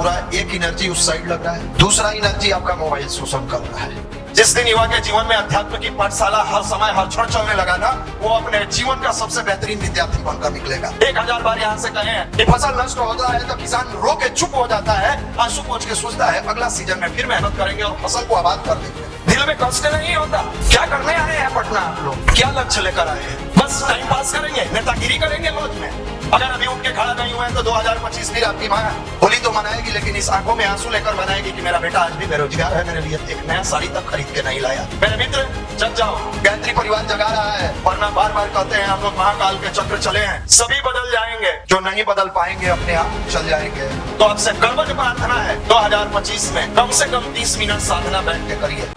पूरा एक एनर्जी उस साइड लग रहा है, दूसरा एनर्जी आपका मोबाइल शोषण कर रहा है। जिस दिन युवा के जीवन में अध्यात्म की पाठशाला हर समय हर क्षण चलने लगा ना, वो अपने जीवन का सबसे बेहतरीन विद्यार्थी बनकर निकलेगा। 1000 बार यहाँ से कहें कि फसल नष्ट होता है तो किसान रो के चुप हो जाता है, आंसू पोंछ के सोचता है अगला सीजन में फिर मेहनत करेंगे और फसल को आबाद कर देंगे। दिल में कष्ट नहीं होता। क्या करने आए हैं पटना आप लोग? क्या लक्ष्य लेकर आए हैं? बस टाइम पास करेंगे, नेतागिरी करेंगे लॉज में। अगर अभी उठ के खड़ा नहीं हुए हैं तो 2025 फिर आपकी माँ होली तो मनाएगी, लेकिन इस आंखों में आंसू लेकर मनाएगी कि मेरा बेटा आज भी बेरोजगार है, मेरे लिए एक नया साड़ी तक खरीद के नहीं लाया। मेरे मित्र जग जाओ, गायत्री परिवार जगा रहा है, वरना बार बार कहते हैं हम लोग महाकाल के चक्र चले हैं। सभी बदल जाएंगे, जो नहीं बदल पाएंगे अपने आप चल जाएंगे। तो आपसे कर्मठ प्रार्थना है, 2025 में कम से कम 30 मिनट साधना बैठ के करिए।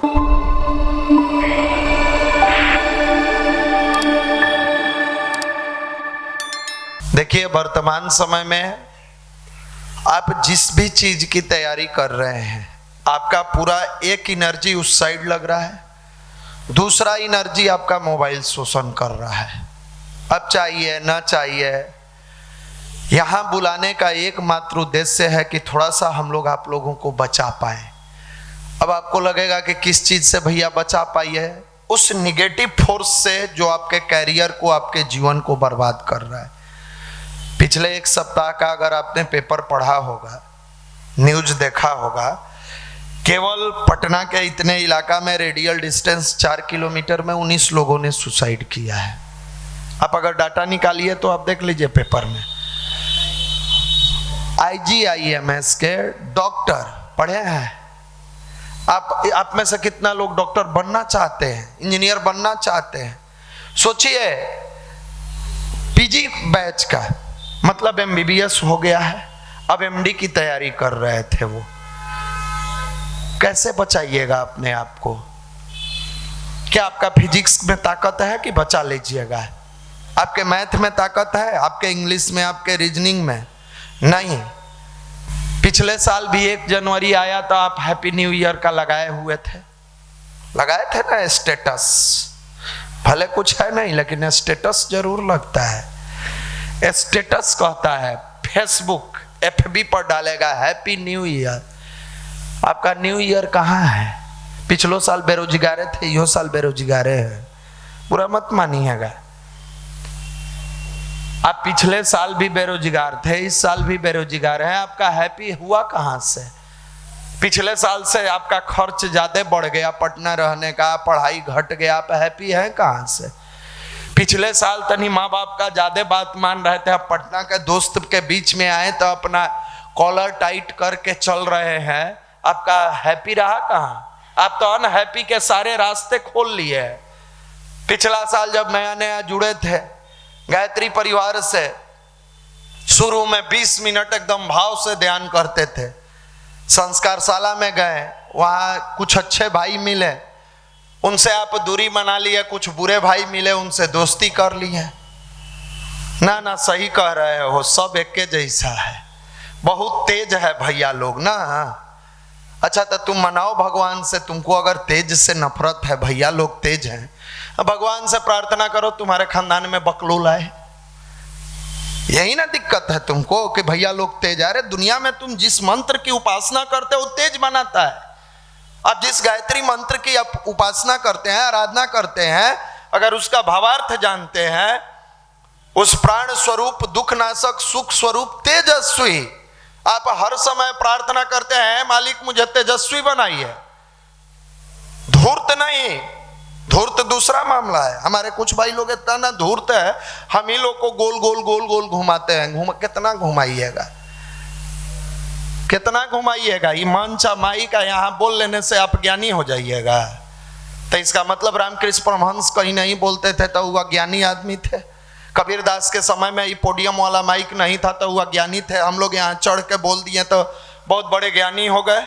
देखिए, वर्तमान समय में आप जिस भी चीज की तैयारी कर रहे हैं, आपका पूरा एक एनर्जी उस साइड लग रहा है, दूसरा एनर्जी आपका मोबाइल शोषण कर रहा है। अब चाहिए ना चाहिए, यहां बुलाने का एकमात्र उद्देश्य है कि थोड़ा सा हम लोग आप लोगों को बचा पाए। अब आपको लगेगा कि किस चीज से भैया बचा पाइए? उस निगेटिव फोर्स से जो आपके कैरियर को, आपके जीवन को बर्बाद कर रहा है। पिछले एक सप्ताह का अगर आपने पेपर पढ़ा होगा, न्यूज देखा होगा, केवल पटना के इतने इलाका में रेडियल डिस्टेंस 4 किलोमीटर में 19 लोगों ने सुसाइड किया है। आप अगर डाटा निकालिए तो आप देख लीजिए पेपर में। IGIMS के डॉक्टर पढ़े हैं। आप में से कितना लोग डॉक्टर बनना चाहते हैं, इंजीनियर बनना चाहते हैं? सोचिए, PG बैच का मतलब MBBS हो गया है, अब MD की तैयारी कर रहे थे वो। कैसे बचाइएगा अपने आप को? क्या आपका फिजिक्स में ताकत है कि बचा लीजिएगा? आपके मैथ में ताकत है, आपके इंग्लिश में, आपके रीजनिंग में? नहीं। पिछले साल भी 1 जनवरी आया तो आप हैप्पी न्यू ईयर का लगाए हुए थे, लगाए थे ना स्टेटस। भले कुछ है नहीं, लेकिन स्टेटस जरूर लगता है। स्टेटस कहता है, फेसबुक FB पर डालेगा हैप्पी न्यू ईयर। आपका न्यू ईयर कहाँ है? पिछलो साल बेरोजगार थे, यो साल बेरोजगार है। बुरा मत मानिएगा। आप पिछले साल भी बेरोजगार थे, इस साल भी बेरोजगार हैं। आपका हैप्पी हुआ कहाँ से? पिछले साल से आपका खर्च ज्यादा बढ़ गया, पटना रहने का, पढ़ाई घट गया, आप हैप्पी हैं कहाँ से? पिछले साल तनी माँ बाप का ज्यादा बात मान रहे थे, आप पटना के दोस्त के बीच में आए तो अपना कॉलर टाइट करके चल रहे हैं। आपका हैप्पी रहा कहाँ? आप तो अनहैप्पी के सारे रास्ते खोल लिए। पिछला साल जब नया नया जुड़े थे गायत्री परिवार से, शुरू में 20 मिनट एकदम भाव से ध्यान करते थे। संस्कारशाला में गए, वहां कुछ अच्छे भाई मिले, उनसे आप दूरी बना लिए। कुछ बुरे भाई मिले, उनसे दोस्ती कर लिए। ना सही कह रहे हो, सब एक के जैसा है। बहुत तेज है भैया लोग ना। अच्छा तो तुम मनाओ भगवान से, तुमको अगर तेज से नफरत है, भैया लोग तेज हैं, भगवान से प्रार्थना करो तुम्हारे खानदान में बकलोल आए। यही ना दिक्कत है तुमको कि भैया लोग तेज। अरे दुनिया में तुम जिस मंत्र की उपासना करते हो तेज बनाता है। आप जिस गायत्री मंत्र की आप उपासना करते हैं, आराधना करते हैं, अगर उसका भावार्थ जानते हैं, उस प्राण स्वरूप, दुख नाशक, सुख स्वरूप तेजस्वी, आप हर समय प्रार्थना करते हैं मालिक मुझे तेजस्वी बनाइए। धूर्त नहीं, धूर्त दूसरा मामला है। हमारे कुछ भाई लोग इतना ना धूर्त है, हम ही लोग को गोल गोल गोल गोल घुमाते हैं। कितना घुमाइएगा, कितना घुमाइएगा? ये मन माई का यहाँ बोल लेने से आप ज्ञानी हो जाइएगा? तो इसका मतलब रामकृष्ण परमहंस कहीं नहीं बोलते थे तो वह ज्ञानी आदमी थे। कबीरदास के समय में ये पोडियम वाला माइक नहीं था तो वह ज्ञानी थे। हम लोग यहाँ चढ़ के बोल दिए तो बहुत बड़े ज्ञानी हो गए।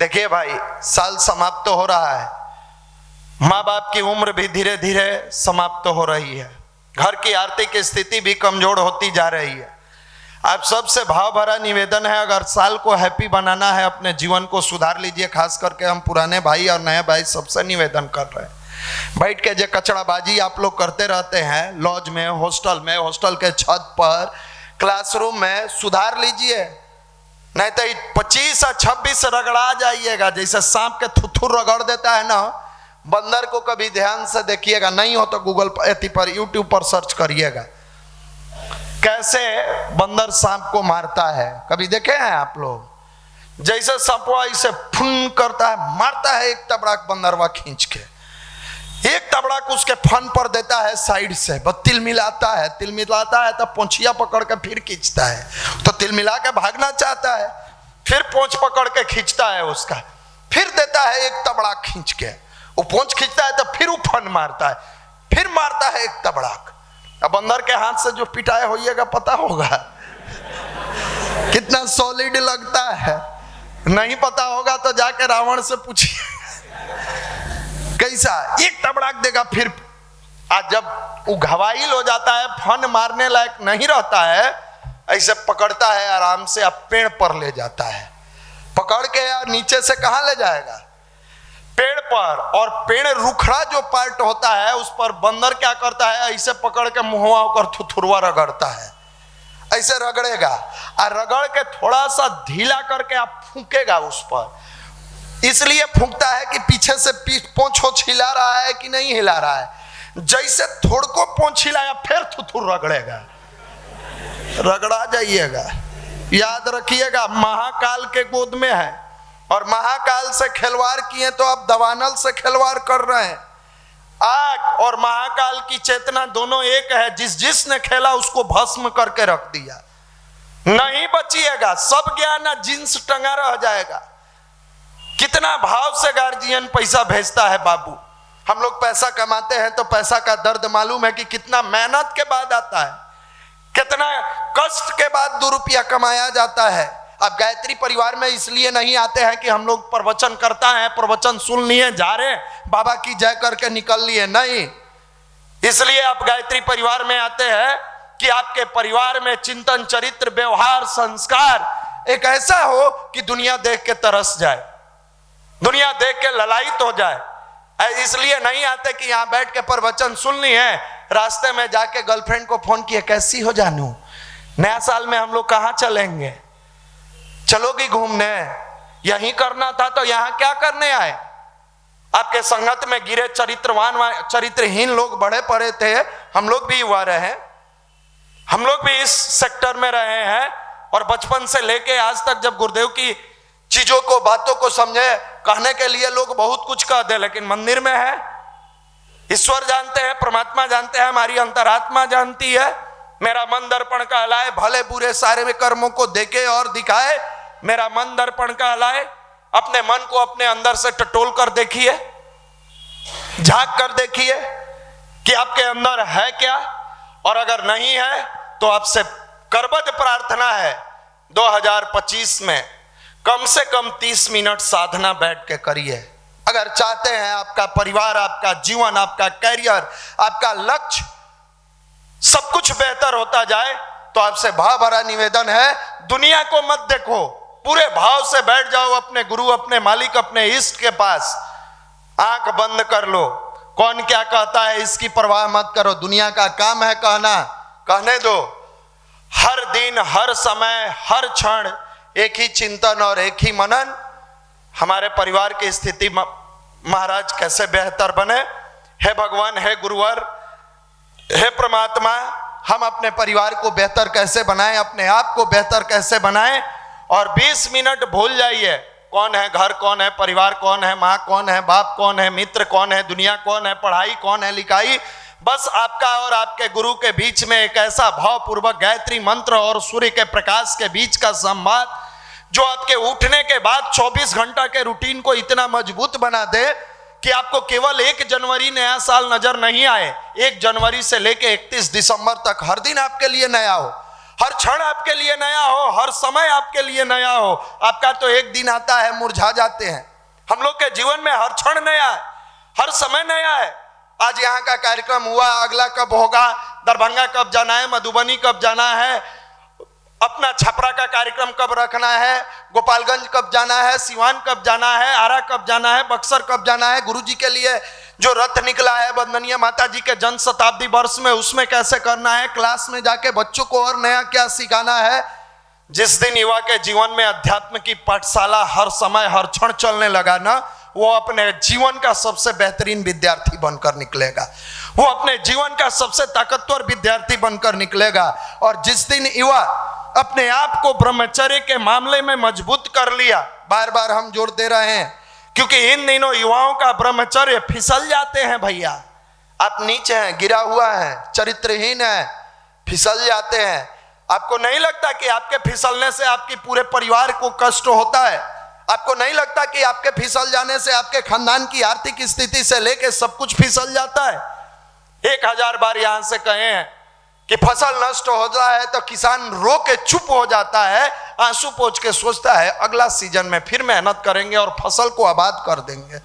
देखिए भाई, साल समाप्त तो हो रहा है, माँ बाप की उम्र भी धीरे धीरे समाप्त हो रही है, घर की आर्थिक स्थिति भी कमजोर होती जा रही है। आप सबसे भाव भरा निवेदन है, अगर साल को हैप्पी बनाना है, अपने जीवन को सुधार लीजिए। खास करके हम पुराने भाई और नए भाई सबसे निवेदन कर रहे हैं, बैठ के जो कचड़ाबाजी आप लोग करते रहते हैं लॉज में, हॉस्टल में, हॉस्टल के छत पर, क्लासरूम में, सुधार लीजिए। नहीं तो 25 और 26 रगड़ा जाइएगा। जैसे सांप के थुथुर रगड़ देता है ना, बंदर को कभी ध्यान से देखिएगा, नहीं हो तो गूगल पर यूट्यूब पर सर्च करिएगा कैसे बंदर सांप को मारता है। कभी देखे हैं आप लोग? जैसे सांपवा इसे फुन करता है, मारता है एक तबड़ाक बंदरवा खींच के, एक तबड़ाक उसके फन पर देता है साइड से, बस तिल मिलाता है तो पोंछिया पकड़ के फिर खींचता है, तो तिल मिला के भागना चाहता है, फिर पोंछ पकड़ के खींचता है उसका, फिर देता है एक तबड़ाक खींच के, वो पोंछ खींचता है तो फिर वो फन मारता है, फिर मारता है एक तबड़ाक। अब बंदर के हाथ से जो पिटाए होइएगा पता होगा कितना सॉलिड लगता है। नहीं पता होगा तो जाके रावण से पूछिए कैसा एक तबड़ाक देगा। फिर आज जब वो घवाइल हो जाता है, फन मारने लायक नहीं रहता है, ऐसे पकड़ता है आराम से, अब पेड़ पर ले जाता है, पकड़ के यार नीचे से कहां ले जाएगा? पेड़ पर। और पेड़ रुखड़ा जो पार्ट होता है उस पर बंदर क्या करता है, ऐसे पकड़ के मुहवा होकर थुथुरवा रगड़ता है, ऐसे रगड़ेगा और रगड़ के थोड़ा सा ढीला करके आप फूकेगा उस पर। इसलिए फूकता है कि पीछे से पोंछ हिला रहा है कि नहीं हिला रहा है। जैसे थोड़ को पोंछ हिलाया फिर थुथुर रगड़ेगा, रगड़ा जाइएगा। याद रखिएगा महाकाल के गोद में है और महाकाल से खिलवाड़ किए तो आप दवानल से खिलवाड़ कर रहे हैं। आग और महाकाल की चेतना दोनों एक है, जिसने खेला उसको भस्म करके रख दिया, नहीं बचिएगा, सब ज्ञान जिन्स टंगा रह जाएगा। कितना भाव से गार्जियन पैसा भेजता है बाबू। हम लोग पैसा कमाते हैं तो पैसा का दर्द मालूम है कि कितना मेहनत के बाद आता है, कितना कष्ट के बाद 2 रुपया कमाया जाता है। अब गायत्री परिवार में इसलिए नहीं आते हैं कि हम लोग प्रवचन करता है, प्रवचन सुन लिए जा रहे बाबा की जय करके निकल लिए, नहीं। इसलिए आप गायत्री परिवार में आते हैं कि आपके परिवार में चिंतन, चरित्र, व्यवहार, संस्कार एक ऐसा हो कि दुनिया देख के तरस जाए, दुनिया देख के ललायित हो जाए। इसलिए नहीं आते कि यहाँ बैठ के प्रवचन सुन ली है, रास्ते में जाके गर्लफ्रेंड को फोन किया, कैसी हो जानू, नया साल में हम लोग कहाँ चलेंगे, चलोगी घूमने, यहीं करना था तो यहाँ क्या करने आए। आपके संगत में गिरे चरित्रवान चरित्रहीन लोग बड़े पड़े थे, हम लोग भी हुआ रहे, हम लोग भी इस सेक्टर में रहे हैं और बचपन से लेके आज तक जब गुरुदेव की चीजों को, बातों को समझे, कहने के लिए लोग बहुत कुछ कह दे, लेकिन मंदिर में है, ईश्वर जानते हैं, परमात्मा जानते हैं, हमारी अंतरात्मा जानती है। मेरा मन दर्पण कहलाए, भले बुरे सारे में कर्मों को देखे और दिखाए, मेरा मन दर्पण कहलाए। अपने मन को अपने अंदर से टटोल कर देखिए, झांक कर देखिए कि आपके अंदर है क्या, और अगर नहीं है तो आपसे करबद्ध प्रार्थना है 2025 में कम से कम 30 मिनट साधना बैठ के करिए। अगर चाहते हैं आपका परिवार, आपका जीवन, आपका कैरियर, आपका लक्ष्य सब कुछ बेहतर होता जाए, तो आपसे भाव भरा निवेदन है, दुनिया को मत देखो, पूरे भाव से बैठ जाओ अपने गुरु, अपने मालिक, अपने इष्ट के पास, आंख बंद कर लो। कौन क्या कहता है इसकी परवाह मत करो, दुनिया का काम है कहना, कहने दो। हर दिन, हर समय, हर क्षण एक ही चिंतन और एक ही मनन, हमारे परिवार की स्थिति महाराज कैसे बेहतर बने। हे भगवान, हे गुरुवर, हे परमात्मा, हम अपने परिवार को बेहतर कैसे बनाएं, अपने आप को बेहतर कैसे बनाएं। और 20 मिनट भूल जाइए कौन है घर, कौन है परिवार, कौन है माँ, कौन है बाप, कौन है मित्र, कौन है दुनिया, कौन है पढ़ाई, कौन है लिखाई। बस आपका और आपके गुरु के बीच में एक ऐसा भावपूर्वक गायत्री मंत्र और सूर्य के प्रकाश के बीच का संवाद जो आपके उठने के बाद 24 घंटा के रूटीन को इतना मजबूत बना दे कि आपको केवल 1 जनवरी नया साल नजर नहीं आए, 1 जनवरी से लेके 31 दिसंबर तक हर दिन आपके लिए नया हो, हर क्षण आपके लिए नया हो, हर समय आपके लिए नया हो। आपका तो एक दिन आता है मुरझा जाते हैं, हम लोग के जीवन में हर क्षण नया है, हर समय नया है। आज यहाँ का कार्यक्रम हुआ, अगला कब होगा, दरभंगा कब जाना है, मधुबनी कब जाना है, अपना छपरा का कार्यक्रम कब रखना है, गोपालगंज कब जाना है, सिवान कब जाना है, आरा कब जाना है, बक्सर कब जाना है। गुरुजी के लिए जो रथ निकला है वंदनीय माता जी के जन्म शताब्दी वर्ष में, उसमें कैसे करना है, क्लास में जाके बच्चों को और नया क्या सिखाना है। जिस दिन युवा के जीवन में अध्यात्म की पाठशाला हर समय हर क्षण चलने लगा ना, वो अपने जीवन का सबसे बेहतरीन विद्यार्थी बनकर निकलेगा, वो अपने जीवन का सबसे ताकतवर विद्यार्थी बनकर निकलेगा। और जिस दिन युवा अपने आप को ब्रह्मचर्य के मामले में मजबूत कर लिया, बार बार हम जोर दे रहे हैं क्योंकि इन दिनों युवाओं का ब्रह्मचर्य फिसल जाते हैं भैया। आप नीचे हैं, गिरा हुआ है, चरित्रहीन है, फिसल जाते हैं। आपको नहीं लगता कि आपके फिसलने से आपके पूरे परिवार को कष्ट होता है? आपको नहीं लगता कि आपके फिसल जाने से आपके खानदान की आर्थिक स्थिति से लेके सब कुछ फिसल जाता है? 1000 बार यहां से कहे हैं कि फसल नष्ट हो जाए तो किसान रो के चुप हो जाता है, आंसू पोंछ के सोचता है अगला सीजन में फिर मेहनत करेंगे और फसल को आबाद कर देंगे,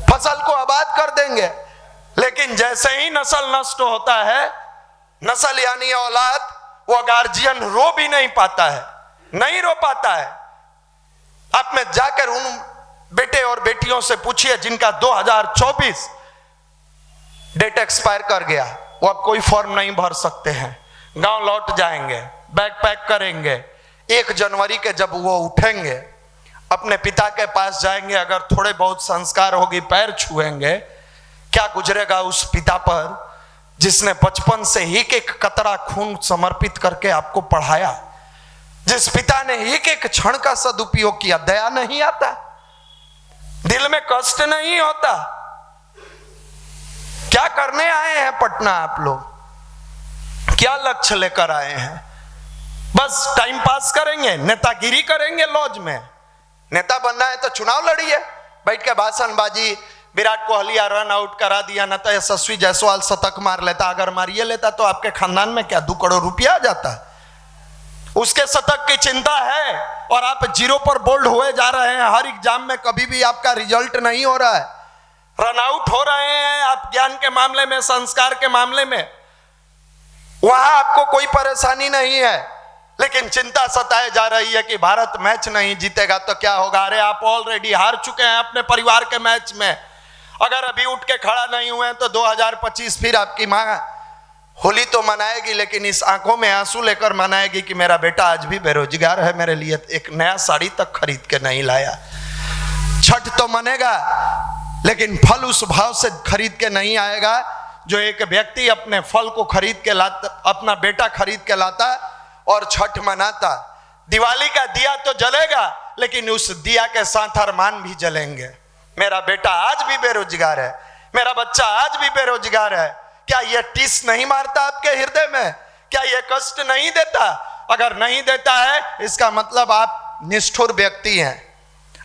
फसल को आबाद कर देंगे। लेकिन जैसे ही नस्ल नष्ट होता है, नस्ल यानी औलाद, वो गार्जियन रो भी नहीं पाता है, नहीं रो पाता है। आप में जाकर उन बेटे और बेटियों से पूछिए जिनका 2024 डेट एक्सपायर कर गया, वो अब कोई फॉर्म नहीं भर सकते हैं, गांव लौट जाएंगे, बैग पैक करेंगे, 1 जनवरी के जब वो उठेंगे अपने पिता के पास जाएंगे, अगर थोड़े बहुत संस्कार होगी पैर छुएंगे, क्या गुजरेगा उस पिता पर जिसने बचपन से एक एक कतरा खून समर्पित करके आपको पढ़ाया, जिस पिता ने एक एक क्षण का सदुपयोग किया। दया नहीं आता, दिल में कष्ट नहीं होता? क्या करने आए हैं पटना आप लोग? क्या लक्ष्य लेकर आए हैं? बस टाइम पास करेंगे, नेतागिरी करेंगे लॉज में? नेता बनना है तो चुनाव लड़िए, बैठ के भाषणबाजी, विराट कोहली रन आउट करा दिया ना तो यशस्वी जायसवाल शतक मार लेता, अगर मारिए लेता तो आपके खानदान में क्या 2 करोड़ रुपया आ जाता? उसके शतक की चिंता है और आप 0 पर बोल्ड हुए जा रहे हैं। हर एग्जाम में कभी भी आपका रिजल्ट नहीं हो रहा है, रन आउट हो रहे हैं आप ज्ञान के मामले में, संस्कार के मामले में। वहां आपको कोई परेशानी नहीं है, लेकिन चिंता सताए जा रही है कि भारत मैच नहीं जीतेगा तो क्या होगा। अरे आप ऑलरेडी हार चुके हैं अपने परिवार के मैच में, अगर अभी उठ के खड़ा नहीं हुए तो 2025 फिर आपकी माँ होली तो मनाएगी, लेकिन इस आंखों में आंसू लेकर मनाएगी कि मेरा बेटा आज भी बेरोजगार है, मेरे लिए एक नया साड़ी तक खरीद के नहीं लाया। छठ तो मनेगा लेकिन फल उस भाव से खरीद के नहीं आएगा जो एक व्यक्ति अपने फल को खरीद के लाता, अपना बेटा खरीद के लाता और छठ मनाता। दिवाली का दिया तो जलेगा, लेकिन उस दिया के साथ अरमान भी जलेंगे। मेरा बेटा आज भी बेरोजगार है, मेरा बच्चा आज भी बेरोजगार है। क्या यह टीस नहीं मारता आपके हृदय में? क्या यह कष्ट नहीं देता? अगर नहीं देता है इसका मतलब आप निष्ठुर व्यक्ति हैं,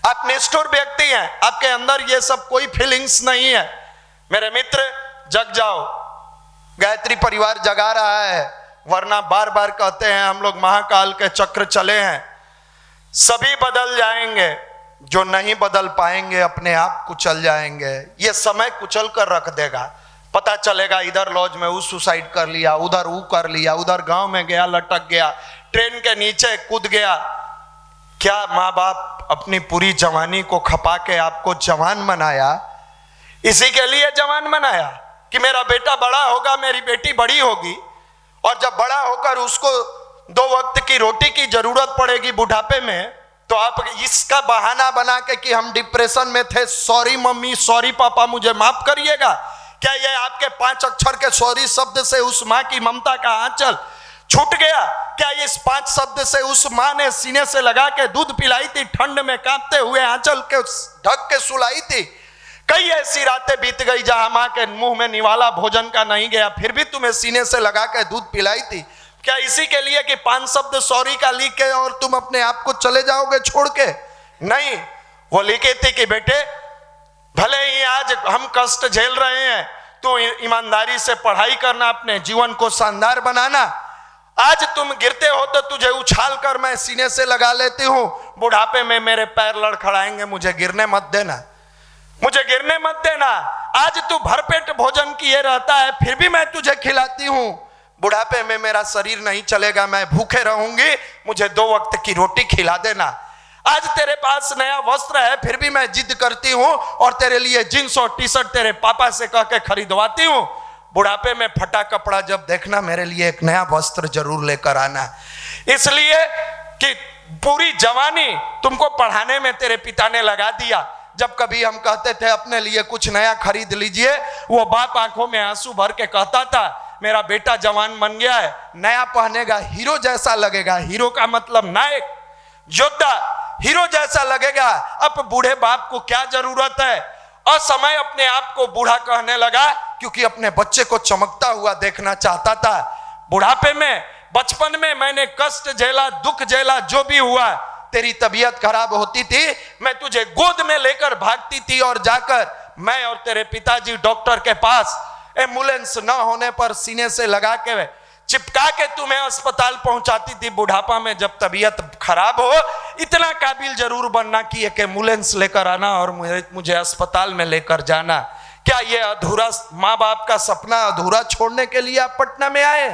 आप निष्ठुर व्यक्ति हैं, आपके अंदर ये सब कोई फीलिंग्स नहीं है। मेरे मित्र जग जाओ, गायत्री परिवार जगा रहा है, वरना बार बार कहते हैं हम लोग महाकाल के चक्र चले हैं। सभी बदल जाएंगे, जो नहीं बदल पाएंगे अपने आप कुचल जाएंगे। ये समय कुचल कर रख देगा। पता चलेगा इधर लॉज में वो सुसाइड कर लिया, उधर वो कर लिया, उधर गांव में गया लटक गया, ट्रेन के नीचे कूद गया। क्या माँ बाप अपनी पूरी जवानी को खपा के आपको जवान बनाया? इसी के लिए जवान बनाया कि मेरा बेटा बड़ा होगा, मेरी बेटी बड़ी होगी, और जब बड़ा होकर उसको 2 वक्त की रोटी की जरूरत पड़ेगी बुढ़ापे में, तो आप इसका बहाना बना के कि हम डिप्रेशन में थे, सॉरी मम्मी, सॉरी पापा, मुझे माफ करिएगा। क्या ये आपके 5 अक्षर के सॉरी शब्द से उस माँ की ममता का आंचल छूट गया? क्या इस 5 शब्द से उस माँ ने सीने से लगा के दूध पिलाई थी, ठंड में कांपते हुए आंचल के ढक के सुलाई थी? कई ऐसी रातें बीत गई जहां माँ के मुंह में निवाला भोजन का नहीं गया, फिर भी तुम्हें सीने से लगा के दूध पिलाई थी। क्या इसी के लिए कि 5 शब्द सॉरी का लिख के और तुम अपने आप को चले जाओगे छोड़ के? नहीं, वो लिखे थे कि बेटे भले ही आज हम कष्ट झेल रहे हैं, तो ईमानदारी से पढ़ाई करना, अपने जीवन को शानदार बनाना। आज तुम गिरते हो तो तुझे उछाल कर मैं सीने से लगा लेती हूँ, बुढ़ापे में मेरे पैर लड़खड़ाएंगे, मुझे गिरने मत देना, मुझे गिरने मत देना। आज तू भरपेट भोजन किए रहता है, फिर भी मैं तुझे खिलाती हूँ। बुढ़ापे में मेरा शरीर नहीं चलेगा, मैं भूखे रहूंगी, मुझे 2 वक्त की रोटी खिला देना। आज तेरे पास नया वस्त्र है, फिर भी मैं जिद करती हूँ और तेरे लिए जींस और टी शर्ट तेरे पापा से कह के खरीदवाती हूँ। बुढ़ापे में फटा कपड़ा जब देखना, मेरे लिए एक नया वस्त्र जरूर लेकर आना। इसलिए कि पूरी जवानी तुमको पढ़ाने में तेरे पिता ने लगा दिया। जब कभी हम कहते थे अपने लिए कुछ नया खरीद लीजिए, वो बाप आंखों में आंसू भर के कहता था मेरा बेटा जवान बन गया है, नया पहनेगा हीरो जैसा लगेगा। हीरो का मतलब नायक, योद्धा, हीरो जैसा लगेगा। अब बूढ़े बाप को क्या जरूरत है? असमय अपने आप को बूढ़ा कहने लगा क्योंकि अपने बच्चे को चमकता हुआ देखना चाहता था। बुढ़ापे में, बचपन में मैंने कष्ट झेला, दुख झेला, जो भी हुआ, तेरी तबीयत खराब होती थी, मैं तुझे गोद में लेकर भागती थी और जाकर मैं और तेरे पिताजी डॉक्टर के पास एम्बुलेंस न होने पर सीने से लगा के चिपका के तुम्हें अस्पताल पहुंचाती थी। बुढ़ापा में जब तबीयत खराब हो, इतना काबिल जरूर बनना कि एक एम्बुलेंस लेकर आना और मुझे अस्पताल में लेकर जाना। क्या ये अधूरा माँ बाप का सपना अधूरा छोड़ने के लिए आप पटना में आए?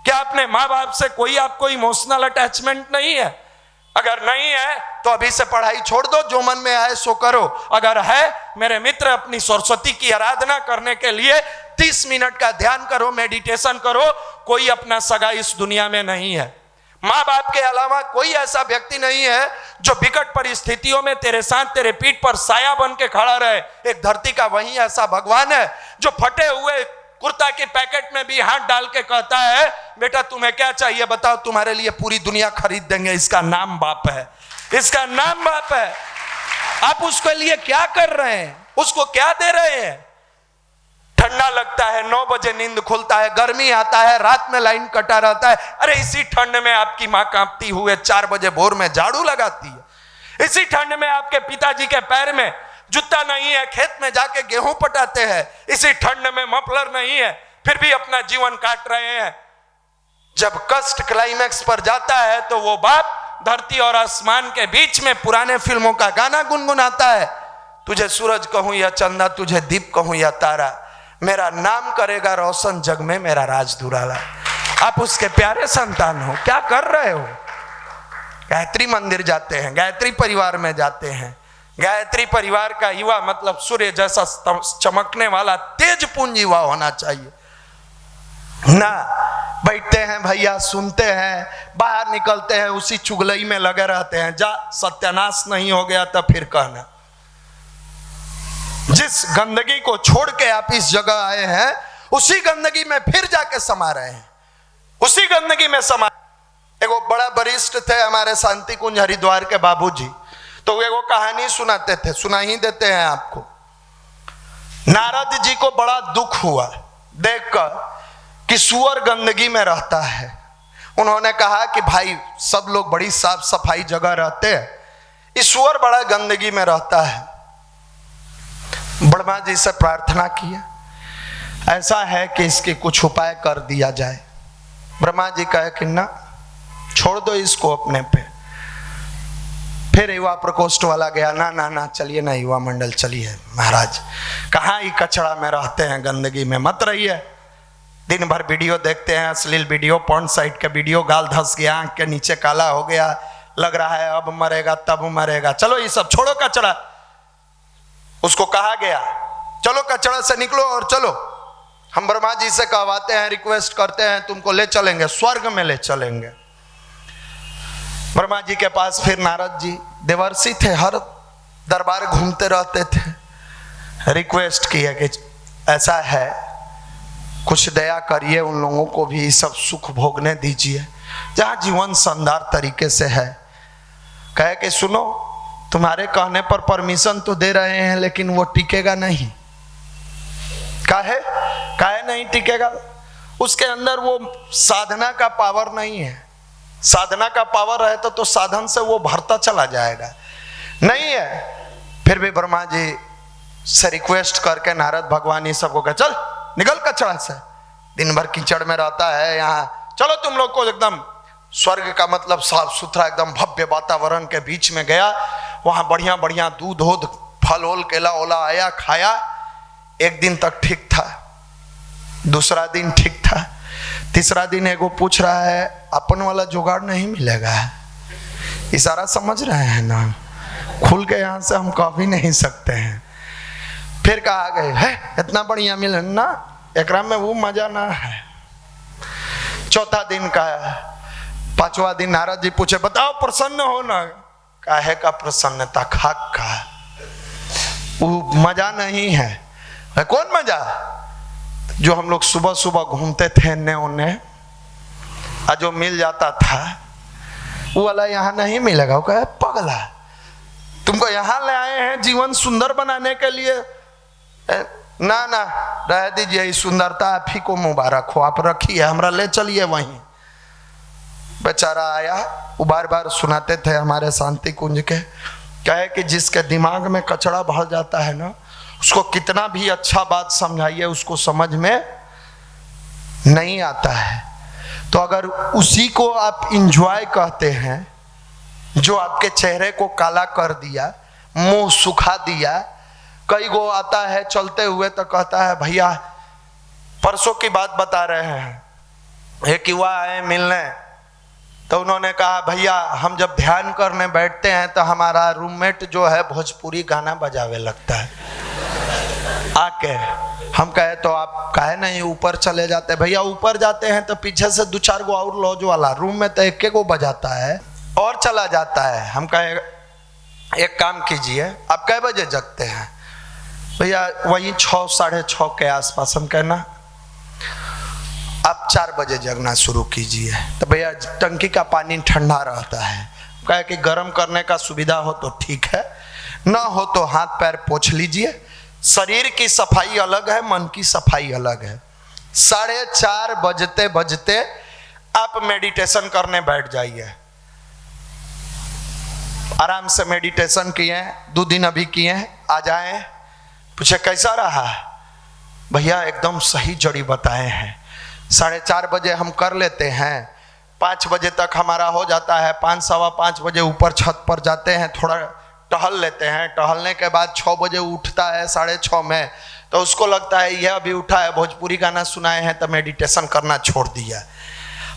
क्या अपने माँ बाप से कोई आपको इमोशनल अटैचमेंट नहीं है? अगर नहीं है तो अभी से पढ़ाई छोड़ दो, जो मन में आए सो करो। अगर है, मेरे मित्र, अपनी सरस्वती की आराधना करने के लिए 30 मिनट का ध्यान करो, मेडिटेशन करो। कोई अपना सगा इस दुनिया में नहीं है। माँ बाप के अलावा कोई ऐसा व्यक्ति नहीं है जो विकट परिस्थितियों में तेरे साथ, तेरे पीठ पर साया बन के खड़ा रहे। एक धरती का वही ऐसा भगवान है जो फटे हुए कुर्ता के पैकेट में भी हाथ डाल के कहता है बेटा तुम्हें क्या चाहिए बताओ, तुम्हारे लिए पूरी दुनिया खरीद देंगे। इसका नाम बाप है, इसका नाम बाप है। आप उसके लिए क्या कर रहे हैं? उसको क्या दे रहे हैं? ठंडा लगता है, 9 बजे नींद खुलता है, गर्मी आता है, रात में लाइन कटा रहता है। अरे इसी ठंड में आपकी माँ कांपती हुए 4 बजे भोर में झाड़ू लगाती है। इसी ठंड में आपके पिताजी के पैर में जूता नहीं है, खेत में जाके गेहूं पटाते हैं। इसी ठंड में मफलर नहीं है, फिर भी अपना जीवन काट रहे हैं। जब कष्ट क्लाइमैक्स पर जाता है तो वो बाप धरती और आसमान के बीच में पुराने फिल्मों का गाना गुनगुनाता है। तुझे सूरज कहूं या चंदा, तुझे दीप कहूं या तारा, मेरा नाम करेगा रोशन जग में मेरा राज दुलारा। आप उसके प्यारे संतान हो, क्या कर रहे हो? गायत्री मंदिर जाते हैं, गायत्री परिवार में जाते हैं। गायत्री परिवार का युवा मतलब सूर्य जैसा चमकने वाला तेज पुंज युवा होना चाहिए ना। बैठते हैं भैया, सुनते हैं, बाहर निकलते हैं, उसी चुगलई में लगे रहते हैं। जा सत्यानाश नहीं हो गया तो फिर कहना। जिस गंदगी को छोड़ के आप इस जगह आए हैं, उसी गंदगी में फिर जाके समा रहे हैं, उसी गंदगी में समा। एगो बड़ा वरिष्ठ थे हमारे शांति कुंज हरिद्वार के बाबूजी, तो वे वो कहानी सुनाते थे, सुना ही देते हैं आपको। नारद जी को बड़ा दुख हुआ देखकर कि सूअर गंदगी में रहता है। उन्होंने कहा कि भाई सब लोग बड़ी साफ सफाई जगह रहते हैं, इस सूअर बड़ा गंदगी में रहता है। ब्रह्मा जी से प्रार्थना किया, ऐसा है कि इसके कुछ उपाय कर दिया जाए। ब्रह्मा जी कहे कि ना, छोड़ दो इसको अपने पे। फिर युवा प्रकोष्ठ वाला गया, ना ना ना चलिए ना युवा मंडल चलिए महाराज, कहाँ ही कचरा में रहते हैं, गंदगी में मत रहिए। दिन भर वीडियो देखते हैं, अश्लील वीडियो, पॉर्न साइट का वीडियो, गाल धस गया, आंख के नीचे काला हो गया, लग रहा है अब मरेगा तब मरेगा। चलो ये सब छोड़ो कचरा। उसको कहा गया चलो कचरा से निकलो और चलो, हम ब्रह्मा जी से कहवाते हैं, रिक्वेस्ट करते हैं, तुमको ले चलेंगे, स्वर्ग में ले चलेंगे। ब्रह्मा जी के पास फिर नारद जी, देवर्षि थे, हर दरबार घूमते रहते थे, रिक्वेस्ट किया कि ऐसा है कुछ दया करिए, उन लोगों को भी सब सुख भोगने दीजिए जहाँ जीवन शानदार तरीके से है। कहे कि सुनो, तुम्हारे कहने पर परमिशन तो दे रहे हैं लेकिन वो टिकेगा नहीं। काहे नहीं टिकेगा? उसके अंदर वो साधना का पावर नहीं है। साधना का पावर रहता तो साधन से वो भरता चला जाएगा, नहीं है। फिर भी ब्रह्मा जी से रिक्वेस्ट करके नारद भगवान ये सबको कहे चल निकल कचरा से, दिन भर कीचड़ में रहता है यहाँ, चलो तुम लोग को एकदम स्वर्ग का मतलब साफ सुथरा एकदम भव्य वातावरण के बीच में गया। वहाँ बढ़िया बढ़िया दूध वूध फल ओल केला ओला आया, खाया। एक दिन तक ठीक था, दूसरा दिन ठीक था, तीसरा दिन एगो पूछ रहा है अपन वाला जुगाड़ नहीं मिलेगा। इशारा समझ रहे हैं ना, खुल के यहाँ से हम कह भी नहीं सकते हैं। फिर कहा गए है इतना बढ़िया मिले ना, एकरा में वो मजा ना है। चौथा दिन का 5वां दिन नारद जी पूछे, बताओ प्रसन्न हो ना? काहे का प्रसन्नता, खाक का, वो मजा नहीं है। कौन मजा? जो हम लोग सुबह सुबह घूमते थे ने उन्हें, जो मिल जाता था वो वाला यहाँ नहीं मिलेगा। वो कहे पगला, तुमको यहाँ ले आए हैं जीवन सुंदर बनाने के लिए। ना ना रह दीजिए, इस सुंदरता आप ही को मुबारक हो, आप रखिए, हमरा ले चलिए वहीं। बेचारा आया, वो बार बार सुनाते थे हमारे शांति कुंज के, कहे कि जिसके दिमाग में कचरा भर जाता है ना, उसको कितना भी अच्छा बात समझाइए उसको समझ में नहीं आता है। तो अगर उसी को आप इंजॉय कहते हैं जो आपके चेहरे को काला कर दिया, मुंह सुखा दिया। कई गो आता है चलते हुए तो कहता है, भैया परसों की बात बता रहे हैं, एक युवा आए मिलने, तो उन्होंने कहा भैया हम जब ध्यान करने बैठते हैं तो हमारा रूममेट जो है भोजपुरी गाना बजावे लगता है आके। हम कहे तो आप काहे नहीं ऊपर चले जाते? भैया ऊपर जाते हैं तो पीछे से 2-4 गो और लॉज वाला, रूम में तो एक गो बजाता है और चला जाता है। हम कहे एक काम कीजिए, आप कै बजे जगते हैं? भैया वही 6 साढ़े 6 के आसपास। हम कहना आप 4 बजे जगना शुरू कीजिए। तो भैया टंकी का पानी ठंडा रहता है, कहे कि गर्म करने का सुविधा हो तो ठीक है, ना हो तो हाथ पैर पोंछ लीजिए। शरीर की सफाई अलग है, मन की सफाई अलग है। 4:30 बजते बजते आप मेडिटेशन करने बैठ जाइए। आराम से मेडिटेशन किए, 2 दिन अभी किए, आ जाए। पूछे कैसा रहा? भैया एकदम सही जड़ी बताए हैं। 4:30 बजे हम कर लेते हैं, 5 बजे तक हमारा हो जाता है। 5 सवा 5 बजे ऊपर छत पर जाते हैं, थोड़ा टहल लेते हैं। टहलने के बाद 6 बजे उठता है, 6:30 में, तो उसको लगता है यह अभी उठा है, भोजपुरी गाना सुनाए हैं तो मेडिटेशन करना छोड़ दिया।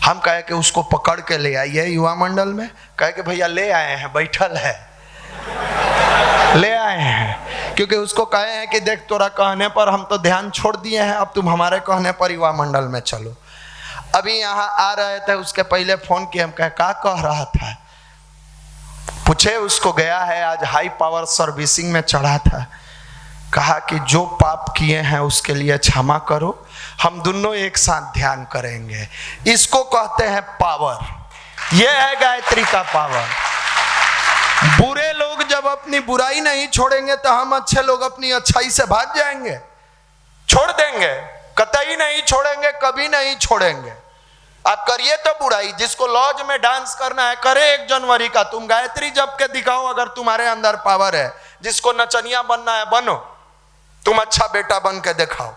हम कहे कि उसको पकड़ के ले आइए युवा मंडल में। कहे कि भैया ले आए हैं, बैठल है, ले आए हैं, क्योंकि उसको कहे हैं कि देख तोरा कहने पर हम तो ध्यान छोड़ दिए हैं, अब तुम हमारे कहने पर युवा मंडल में चलो। अभी यहाँ आ रहे थे, उसके पहले फोन किए, हम कहे क्या कह रहा था? पूछे, उसको गया है आज हाई पावर सर्विसिंग में चढ़ा था। कहा कि जो पाप किए हैं उसके लिए क्षमा करो, हम दोनों एक साथ ध्यान करेंगे। इसको कहते हैं पावर। यह है गायत्री का पावर। बुरे लोग जब अपनी बुराई नहीं छोड़ेंगे तो हम अच्छे लोग अपनी अच्छाई से भाग जाएंगे, छोड़ देंगे, कतई नहीं छोड़ेंगे, कभी नहीं छोड़ेंगे। आप करिए तो बुराई, जिसको लॉज में डांस करना है करे 1 जनवरी का, तुम गायत्री जप के दिखाओ अगर तुम्हारे अंदर पावर है। जिसको नचनिया बनना है बनो, तुम अच्छा बेटा बन के दिखाओ।